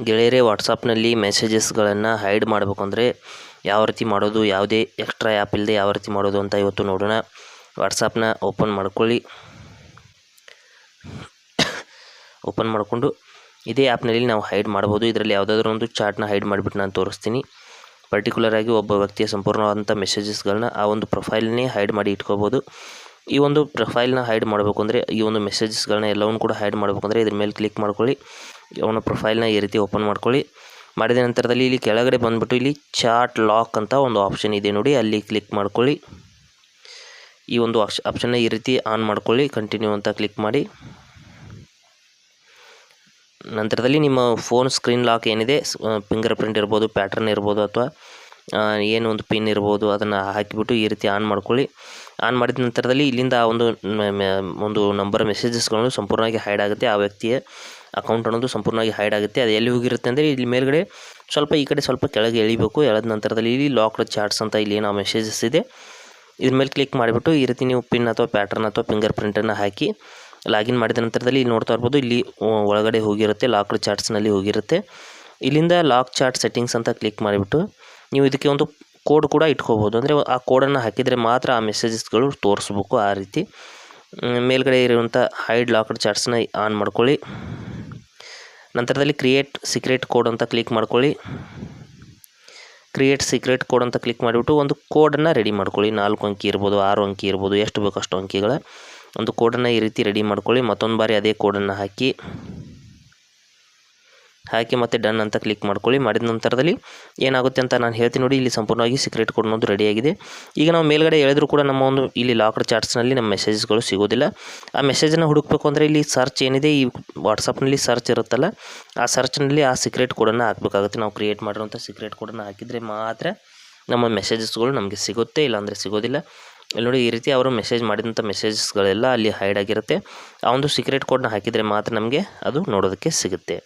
ಗೆಳೆಯರೇ, ವಾಟ್ಸಪ್ನಲ್ಲಿ ಮೆಸೇಜಸ್ಗಳನ್ನು ಹೈಡ್ ಮಾಡಬೇಕು ಅಂದರೆ ಯಾವ ರೀತಿ ಮಾಡೋದು, ಯಾವುದೇ ಎಕ್ಸ್ಟ್ರಾ ಆ್ಯಪ್ ಇಲ್ಲದೆ ಯಾವ ರೀತಿ ಮಾಡೋದು ಅಂತ ಇವತ್ತು ನೋಡೋಣ. ವಾಟ್ಸಪ್ನ ಓಪನ್ ಮಾಡಿಕೊಂಡು ಇದೇ ಆ್ಯಪ್ನಲ್ಲಿ ನಾವು ಹೈಡ್ ಮಾಡ್ಬೋದು. ಇದರಲ್ಲಿ ಯಾವುದಾದ್ರೂ ಒಂದು ಚಾರ್ಟ್ನ ಹೈಡ್ ಮಾಡಿಬಿಟ್ಟು ನಾನು ತೋರಿಸ್ತೀನಿ. ಪರ್ಟಿಕ್ಯುಲರಾಗಿ ಒಬ್ಬ ವ್ಯಕ್ತಿಯ ಸಂಪೂರ್ಣವಾದಂಥ ಮೆಸೇಜಸ್ಗಳನ್ನ ಆ ಒಂದು ಪ್ರೊಫೈಲ್ನೇ ಹೈಡ್ ಮಾಡಿ ಇಟ್ಕೋಬೋದು. ಈ ಒಂದು ಪ್ರೊಫೈಲ್ನ ಹೈಡ್ ಮಾಡಬೇಕು ಅಂದರೆ, ಈ ಒಂದು ಮೆಸೇಜಸ್ಗಳನ್ನ ಎಲ್ಲವನ್ನು ಕೂಡ ಹೈಡ್ ಮಾಡಬೇಕು ಅಂದರೆ ಇದ್ರ ಮೇಲೆ ಕ್ಲಿಕ್ ಮಾಡ್ಕೊಳ್ಳಿ. ಅವನ ಪ್ರೊಫೈಲ್ನ ಈ ರೀತಿ ಓಪನ್ ಮಾಡ್ಕೊಳ್ಳಿ. ಮಾಡಿದ ನಂತರದಲ್ಲಿ ಇಲ್ಲಿ ಕೆಳಗಡೆ ಬಂದುಬಿಟ್ಟು ಇಲ್ಲಿ ಚಾಟ್ ಲಾಕ್ ಅಂತ ಒಂದು ಆಪ್ಷನ್ ಇದೆ ನೋಡಿ, ಅಲ್ಲಿ ಕ್ಲಿಕ್ ಮಾಡ್ಕೊಳ್ಳಿ. ಈ ಒಂದು ಆಪ್ಷನ್ನ ಈ ರೀತಿ ಆನ್ ಮಾಡ್ಕೊಳ್ಳಿ. ಕಂಟಿನ್ಯೂ ಅಂತ ಕ್ಲಿಕ್ ಮಾಡಿ. ನಂತರದಲ್ಲಿ ನಿಮ್ಮ ಫೋನ್ ಸ್ಕ್ರೀನ್ ಲಾಕ್ ಏನಿದೆ, ಫಿಂಗರ್ ಪ್ರಿಂಟ್ ಇರ್ಬೋದು, ಪ್ಯಾಟರ್ನ್ ಇರ್ಬೋದು, ಅಥವಾ ಏನು ಒಂದು ಪಿನ್ ಇರ್ಬೋದು, ಅದನ್ನು ಹಾಕಿಬಿಟ್ಟು ಈ ರೀತಿ ಆನ್ ಮಾಡ್ಕೊಳ್ಳಿ. ಆನ್ ಮಾಡಿದ ನಂತರದಲ್ಲಿ ಇಲ್ಲಿಂದ ಒಂದು ನಂಬರ್ ಮೆಸೇಜಸ್ಗಳನ್ನು ಸಂಪೂರ್ಣವಾಗಿ ಹೈಡ್ ಆಗುತ್ತೆ. ಆ ವ್ಯಕ್ತಿಯ ಅಕೌಂಟ್ ಅನ್ನೋದು ಸಂಪೂರ್ಣವಾಗಿ ಹೈಡ್ ಆಗುತ್ತೆ. ಅದು ಎಲ್ಲಿ ಹೋಗಿರುತ್ತೆ ಅಂದರೆ ಇಲ್ಲಿ ಮೇಲ್ಗಡೆ ಸ್ವಲ್ಪ ಈ ಕಡೆ ಸ್ವಲ್ಪ ಕೆಳಗೆ ಎಳಿಬೇಕು. ಎಳೆದ ನಂತರದಲ್ಲಿ ಇಲ್ಲಿ ಲಾಕ್ಡ್ ಚಾಟ್ಸ್ ಅಂತ ಇಲ್ಲಿ ಏನೋ ಮೆಸೇಜಸ್ ಇದೆ, ಇದ್ರ ಮೇಲೆ ಕ್ಲಿಕ್ ಮಾಡಿಬಿಟ್ಟು ಈ ರೀತಿ ನೀವು ಪಿನ್ ಅಥವಾ ಪ್ಯಾಟರ್ನ್ ಅಥವಾ ಫಿಂಗರ್ ಪ್ರಿಂಟನ್ನು ಹಾಕಿ ಲಾಗಿನ್ ಮಾಡಿದ ನಂತರದಲ್ಲಿ ಇಲ್ಲಿ ನೋಡ್ತಾ ಇರ್ಬೋದು, ಇಲ್ಲಿ ಒಳಗಡೆ ಹೋಗಿರುತ್ತೆ, ಲಾಕ್ಡ್ ಚಾಟ್ಸ್ನಲ್ಲಿ ಹೋಗಿರುತ್ತೆ. ಇಲ್ಲಿಂದ ಲಾಕ್ ಚಾಟ್ ಸೆಟ್ಟಿಂಗ್ಸ್ ಅಂತ ಕ್ಲಿಕ್ ಮಾಡಿಬಿಟ್ಟು ನೀವು ಇದಕ್ಕೆ ಒಂದು ಕೋಡ್ ಕೂಡ ಇಟ್ಕೋಬೋದು. ಅಂದರೆ ಆ ಕೋಡನ್ನು ಹಾಕಿದರೆ ಮಾತ್ರ ಆ ಮೆಸೇಜಸ್ಗಳು ತೋರಿಸ್ಬೇಕು. ಆ ರೀತಿ ಮೇಲ್ಗಡೆ ಇರುವಂಥ ಹೈಡ್ ಲಾಕ್ಡ್ ಚಾಟ್ಸ್ನ ಆನ್ ಮಾಡ್ಕೊಳ್ಳಿ. ನಂತರದಲ್ಲಿ ಕ್ರಿಯೇಟ್ ಸೀಕ್ರೆಟ್ ಕೋಡ್ ಅಂತ ಕ್ಲಿಕ್ ಮಾಡ್ಕೊಳ್ಳಿ. ಕ್ರಿಯೇಟ್ ಸೀಕ್ರೆಟ್ ಕೋಡ್ ಅಂತ ಕ್ಲಿಕ್ ಮಾಡಿಬಿಟ್ಟು ಒಂದು ಕೋಡನ್ನು ರೆಡಿ ಮಾಡ್ಕೊಳ್ಳಿ. 4 ಅಂಕಿ ಇರ್ಬೋದು, 6 ಅಂಕಿ ಇರ್ಬೋದು, ಎಷ್ಟು ಬೇಕೋ ಅಷ್ಟು ಅಂಕಿಗಳ ಒಂದು ಕೋಡನ್ನು ಈ ರೀತಿ ರೆಡಿ ಮಾಡ್ಕೊಳ್ಳಿ. ಮತ್ತೊಂದು ಬಾರಿ ಅದೇ ಕೋಡನ್ನು ಹಾಕಿ ಮತ್ತು ಡನ್ ಅಂತ ಕ್ಲಿಕ್ ಮಾಡ್ಕೊಳ್ಳಿ. ಮಾಡಿದ ನಂತರದಲ್ಲಿ ಏನಾಗುತ್ತೆ ಅಂತ ನಾನು ಹೇಳ್ತೀನಿ ನೋಡಿ. ಇಲ್ಲಿ ಸಂಪೂರ್ಣವಾಗಿ ಸೀಕ್ರೆಟ್ ಕೋಡ್ ಅನ್ನೋದು ರೆಡಿಯಾಗಿದೆ. ಈಗ ನಾವು ಮೇಲ್ಗಡೆ ಎಳೆದರೂ ಕೂಡ ನಮ್ಮ ಒಂದು ಇಲ್ಲಿ ಲಾಕ್ಡ್ ಚಾಟ್ಸ್ನಲ್ಲಿ ನಮ್ಮ ಮೆಸೇಜಸ್ಗಳು ಸಿಗೋದಿಲ್ಲ. ಆ ಮೆಸೇಜನ್ನು ಹುಡುಕಬೇಕು ಅಂದರೆ ಇಲ್ಲಿ ಸರ್ಚ್ ಏನಿದೆ, ಈ ವಾಟ್ಸಪ್ನಲ್ಲಿ ಸರ್ಚ್ ಇರುತ್ತಲ್ಲ, ಆ ಸರ್ಚ್ನಲ್ಲಿ ಆ ಸೀಕ್ರೆಟ್ ಕೋಡನ್ನು ಹಾಕಬೇಕಾಗುತ್ತೆ. ನಾವು ಕ್ರಿಯೇಟ್ ಮಾಡಿರೋಂಥ ಸೀಕ್ರೆಟ್ ಕೋಡನ್ನು ಹಾಕಿದರೆ ಮಾತ್ರ ನಮ್ಮ ಮೆಸೇಜಸ್ಗಳು ನಮಗೆ ಸಿಗುತ್ತೆ, ಇಲ್ಲಾಂದರೆ ಸಿಗೋದಿಲ್ಲ. ಇಲ್ಲಿ ನೋಡಿ, ಈ ರೀತಿ ಅವರು ಮೆಸೇಜ್ ಮಾಡಿದಂಥ ಮೆಸೇಜಸ್ಗಳೆಲ್ಲ ಅಲ್ಲಿ ಹೈಡ್ ಆಗಿರುತ್ತೆ. ಆ ಒಂದು ಸೀಕ್ರೆಟ್ ಕೋಡನ್ನ ಹಾಕಿದರೆ ಮಾತ್ರ ನಮಗೆ ಅದು ನೋಡೋದಕ್ಕೆ ಸಿಗುತ್ತೆ.